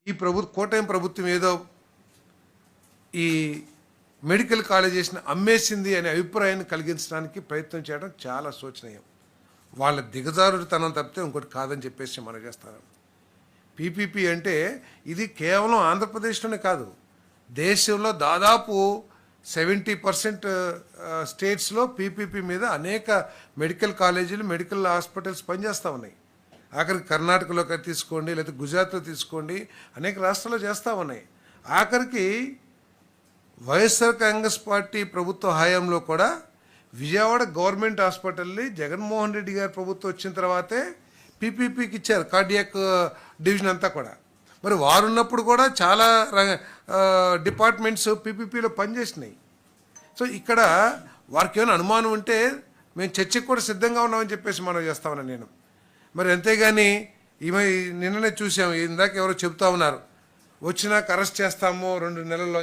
ఈ కూటమి ప్రభుత్వం ఏదో ఈ మెడికల్ కాలేజెస్ని అమ్మేసింది అనే అభిప్రాయాన్ని కలిగించడానికి ప్రయత్నం చేయడం చాలా శోచనీయం. వాళ్ళ దిగజారుడితనం తప్పితే ఇంకోటి కాదని చెప్పేసి మనం చేస్తాను. పీపీపీ అంటే ఇది కేవలం ఆంధ్రప్రదేశ్లోనే కాదు, దేశంలో దాదాపు 70% స్టేట్స్లో పీపీపీ మీద అనేక మెడికల్ కాలేజీలు, మెడికల్ హాస్పిటల్స్ పనిచేస్తూ ఉన్నాయి. ఆఖరికి కర్ణాటకలో తీసుకోండి, లేకపోతే గుజరాత్లో తీసుకోండి, అనేక రాష్ట్రాల్లో చేస్తూ ఉన్నాయి. ఆఖరికి వైఎస్ఆర్ కాంగ్రెస్ పార్టీ ప్రభుత్వ హయాంలో కూడా విజయవాడ గవర్నమెంట్ హాస్పిటల్ని జగన్మోహన్ రెడ్డి గారి ప్రభుత్వం వచ్చిన తర్వాతే పీపీపీకి ఇచ్చారు, కార్డియాక్ డివిజన్ అంతా కూడా. మరి వారు ఉన్నప్పుడు కూడా చాలా డిపార్ట్మెంట్స్ పీపీపీలో పనిచేసినాయి. సో ఇక్కడ వారికి ఏమైనా అనుమానం ఉంటే మేము చర్చకు కూడా సిద్ధంగా ఉన్నామని చెప్పేసి మనం చేస్తామని నేను. మరి అంతేగాని నిన్ననే చూసాం, ఇందాక ఎవరో చెబుతా ఉన్నారు, వచ్చినాక అరెస్ట్ చేస్తాము 2 నెలల్లో.